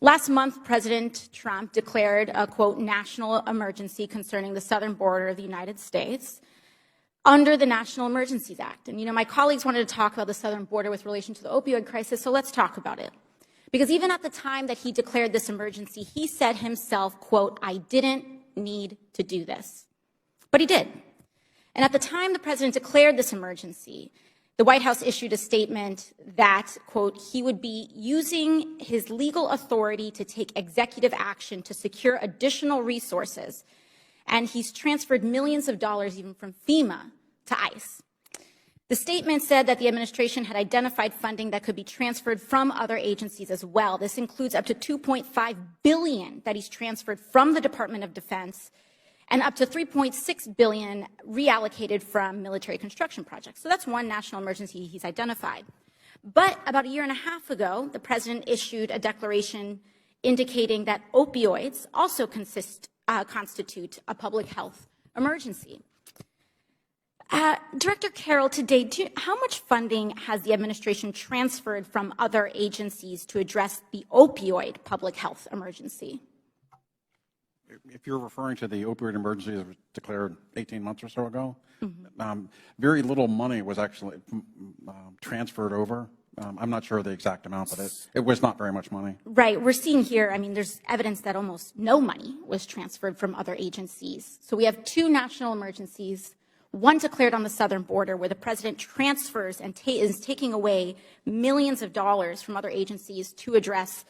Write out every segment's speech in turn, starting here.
Last month, President Trump declared a, quote, national emergency concerning the southern border of the United States under the National Emergencies Act. And, my colleagues wanted to talk about the southern border with relation to the opioid crisis, so let's talk about it. Because even at the time that he declared this emergency, he said himself, quote, I didn't need to do this. But he did. And at the time the president declared this emergency, the White House issued a statement that, quote, he would be using his legal authority to take executive action to secure additional resources. And he's transferred millions of dollars even from FEMA to ICE. The statement said that the administration had identified funding that could be transferred from other agencies as well. This includes up to $2.5 billion that he's transferred from the Department of Defense and up to $3.6 billion reallocated from military construction projects. So that's one national emergency he's identified. But about a year and a half ago, the president issued a declaration indicating that opioids also constitute a public health emergency. Director Carroll, today, how much funding has the administration transferred from other agencies to address the opioid public health emergency? If you're referring to the opioid emergency that was declared 18 months or so ago, very little money was actually transferred over. I'm not sure of the exact amount, but it was not very much money. Right. We're seeing here, there's evidence that almost no money was transferred from other agencies. So we have two national emergencies, one declared on the southern border where the president transfers and is taking away millions of dollars from other agencies to address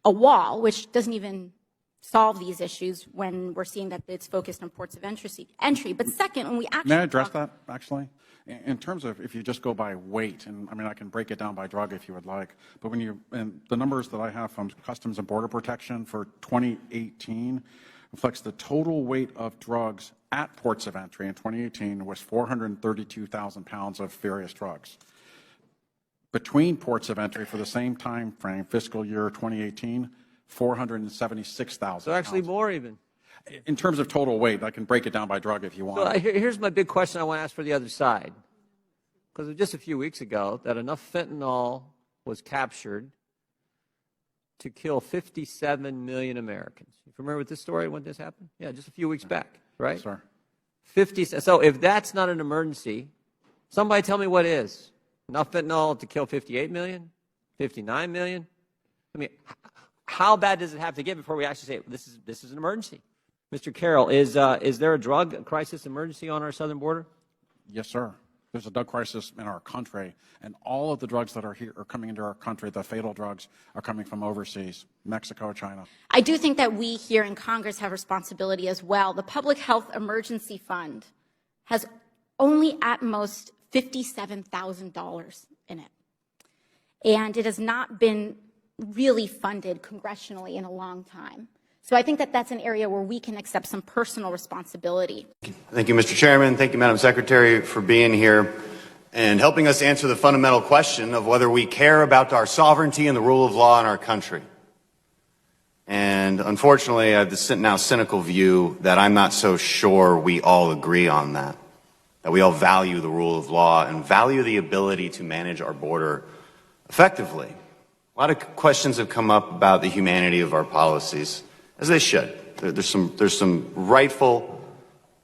a wall, which doesn't even solve these issues when we're seeing that it's focused on ports of entry. But second, when we actually— May I address that, actually? In terms of if you just go by weight, and I can break it down by drug if you would like, but and the numbers that I have from Customs and Border Protection for 2018 reflects the total weight of drugs at ports of entry in 2018 was 432,000 pounds of various drugs. Between ports of entry for the same time frame, fiscal year 2018, 476,000. So actually more even. In terms of total weight, I can break it down by drug if you want. So here's my big question I want to ask for the other side. Because just a few weeks ago, that enough fentanyl was captured to kill 57 million Americans. You remember this story when this happened? Yeah, just a few weeks back, right? Yes, sir. 50. So if that's not an emergency, somebody tell me what is. Enough fentanyl to kill 58 million? 59 million? How bad does it have to get before we actually say this is an emergency? Mr. Carroll, is there a drug crisis emergency on our southern border? Yes, sir. There's a drug crisis in our country, and all of the drugs that are here are coming into our country. The fatal drugs are coming from overseas, Mexico, China. I do think that we here in Congress have responsibility as well. The Public Health Emergency Fund has only at most $57,000 in it, and it has not been really funded congressionally in a long time. So I think that that's an area where we can accept some personal responsibility. Thank you, Mr. Chairman. Thank you, Madam Secretary, for being here and helping us answer the fundamental question of whether we care about our sovereignty and the rule of law in our country. And unfortunately, I have the now cynical view that I'm not so sure we all agree on that we all value the rule of law and value the ability to manage our border effectively. A lot of questions have come up about the humanity of our policies, as they should. There's some rightful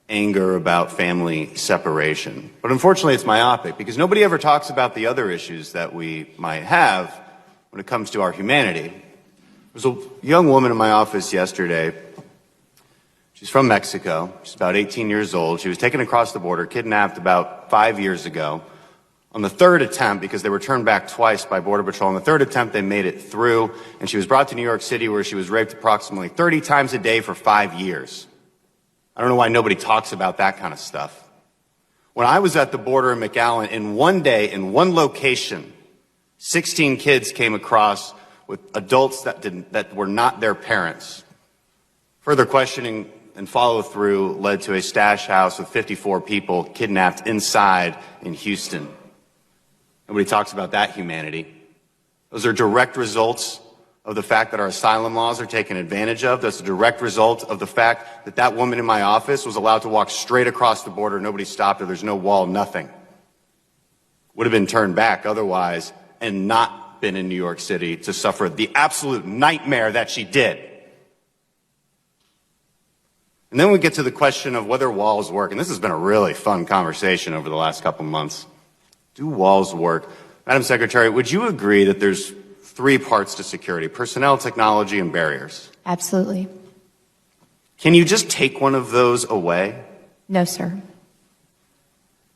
anger about family separation. But unfortunately, it's myopic because nobody ever talks about the other issues that we might have when it comes to our humanity. There was a young woman in my office yesterday. She's from Mexico. She's about 18 years old. She was taken across the border, kidnapped about 5 years ago. On the third attempt, because they were turned back twice by Border Patrol, on the third attempt they made it through, and she was brought to New York City where she was raped approximately 30 times a day for 5 years. I don't know why nobody talks about that kind of stuff. When I was at the border in McAllen, in one day, in one location, 16 kids came across with adults that were not their parents. Further questioning and follow-through led to a stash house with 54 people kidnapped inside in Houston. Nobody talks about that humanity. Those are direct results of the fact that our asylum laws are taken advantage of. That's a direct result of the fact that that woman in my office was allowed to walk straight across the border. Nobody stopped her. There's no wall, nothing. Would have been turned back otherwise and not been in New York City to suffer the absolute nightmare that she did. And then we get to the question of whether walls work. And this has been a really fun conversation over the last couple months. Do walls work? Madam Secretary, would you agree that there's 3 parts to security: personnel, technology, and barriers? Absolutely. Can you just take one of those away? No, sir.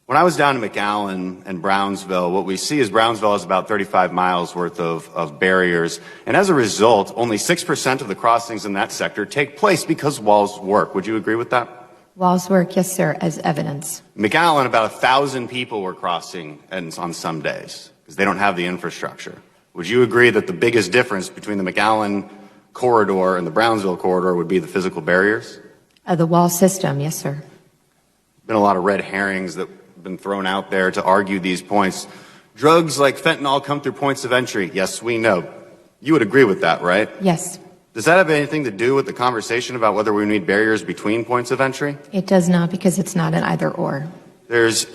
When I was down in McAllen and Brownsville, what we see is Brownsville has about 35 miles worth of barriers. And as a result, only 6% of the crossings in that sector take place because walls work. Would you agree with that? Walls work, yes, sir, as evidence. McAllen, about 1,000 people were crossing on some days because they don't have the infrastructure. Would you agree that the biggest difference between the McAllen corridor and the Brownsville corridor would be the physical barriers? The wall system, yes, sir. Been a lot of red herrings that have been thrown out there to argue these points. Drugs like fentanyl come through points of entry. Yes, we know. You would agree with that, right? Yes. Does that have anything to do with the conversation about whether we need barriers between points of entry? It does not, because it's not an either or. There's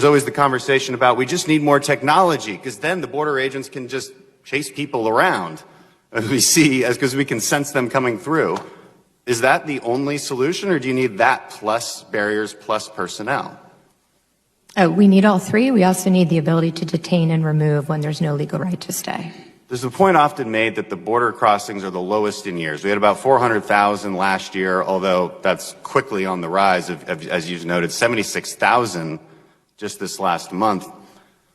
always the conversation about we just need more technology because then the border agents can just chase people around as we see, because we can sense them coming through. Is that the only solution, or do you need that plus barriers plus personnel? We need all 3. We also need the ability to detain and remove when there's no legal right to stay. There's a point often made that the border crossings are the lowest in years. We had about 400,000 last year, although that's quickly on the rise, as you've noted, 76,000 just this last month.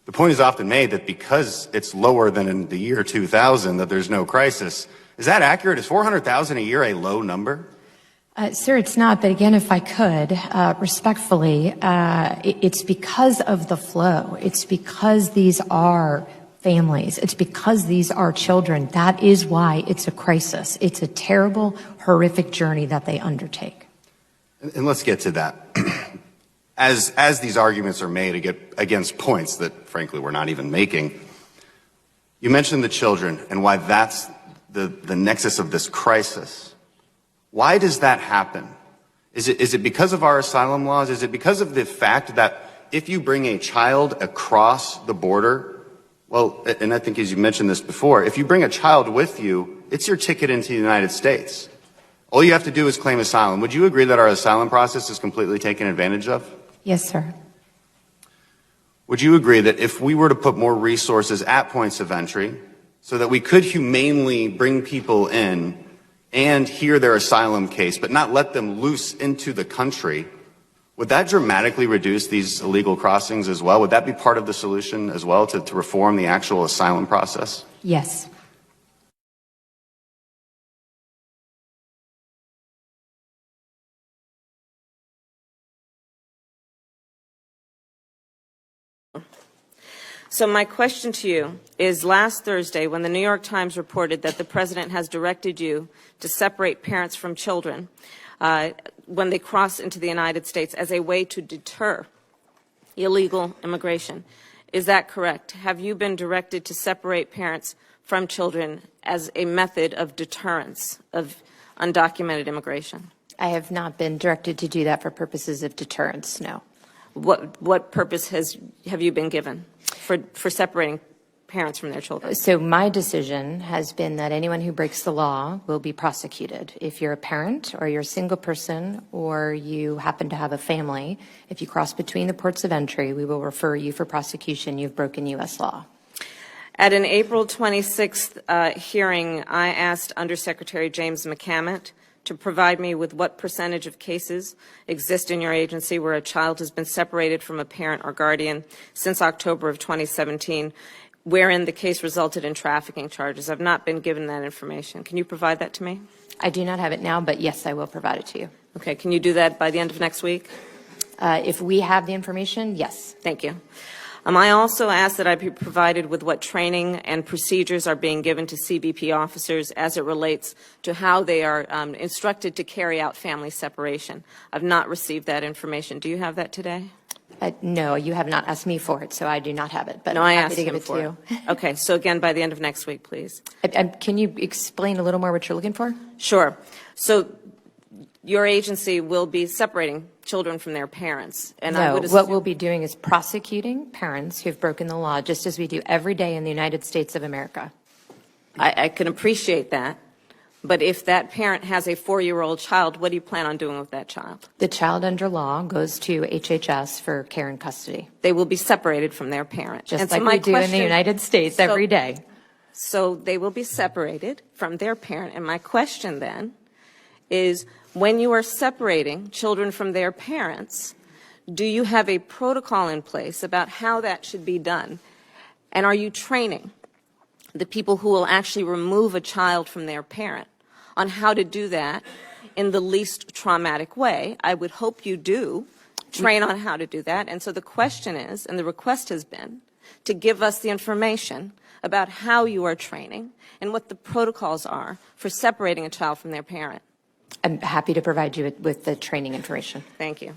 The point is often made that because it's lower than in the year 2000, that there's no crisis. Is that accurate? Is 400,000 a year a low number? Sir, it's not, but again, if I could, respectfully, it's because of the flow. It's because these are families. It's because these are children. That is why it's a crisis. It's a terrible, horrific journey that they undertake. And let's get to that. As these arguments are made against points that, frankly, we're not even making, you mentioned the children and why that's the nexus of this crisis. Why does that happen? Is it because of our asylum laws? Is it because of the fact that if you bring a child across the border, well, and I think as you mentioned this before, if you bring a child with you, it's your ticket into the United States. All you have to do is claim asylum. Would you agree that our asylum process is completely taken advantage of? Yes, sir. Would you agree that if we were to put more resources at points of entry so that we could humanely bring people in and hear their asylum case, but not let them loose into the country, would that dramatically reduce these illegal crossings as well? Would that be part of the solution as well, to reform the actual asylum process? Yes. So my question to you is, last Thursday, when the New York Times reported that the president has directed you to separate parents from children when they cross into the United States as a way to deter illegal immigration, is that correct? Have you been directed to separate parents from children as a method of deterrence of undocumented immigration? I have not been directed to do that for purposes of deterrence, no. What purpose have you been given for separating parents from their children? So my decision has been that anyone who breaks the law will be prosecuted. If you're a parent or you're a single person or you happen to have a family, if you cross between the ports of entry, we will refer you for prosecution. You've broken U.S. law. At an April 26th hearing, I asked Undersecretary James McCammett to provide me with what percentage of cases exist in your agency where a child has been separated from a parent or guardian since October of 2017, wherein the case resulted in trafficking charges. I've not been given that information. Can you provide that to me? I do not have it now, but yes, I will provide it to you. Okay. Can you do that by the end of next week? If we have the information, yes. Thank you. I also asked that I be provided with what training and procedures are being given to CBP officers as it relates to how they are instructed to carry out family separation. I've not received that information. Do you have that today? No, you have not asked me for it, so I do not have it. But no, I'm I happy asked to give him it for to you. Okay, so again, by the end of next week, please. Can you explain a little more what you're looking for? Sure. So your agency will be separating children from their parents. And I No, would what assume, we'll be doing is prosecuting parents who've broken the law, just as we do every day in the United States of America. I can appreciate that. But if that parent has a 4-year-old child, what do you plan on doing with that child? The child under law goes to HHS for care and custody, They will be separated from their parent. just And so like my we do in the question- United States every day. So they will be separated from their parent. And my question then is, when you are separating children from their parents, do you have a protocol in place about how that should be done? And are you training the people who will actually remove a child from their parent on how to do that in the least traumatic way? I would hope you do train on how to do that. And so the question is, and the request has been, to give us the information about how you are training and what the protocols are for separating a child from their parent. I'm happy to provide you with the training information. Thank you.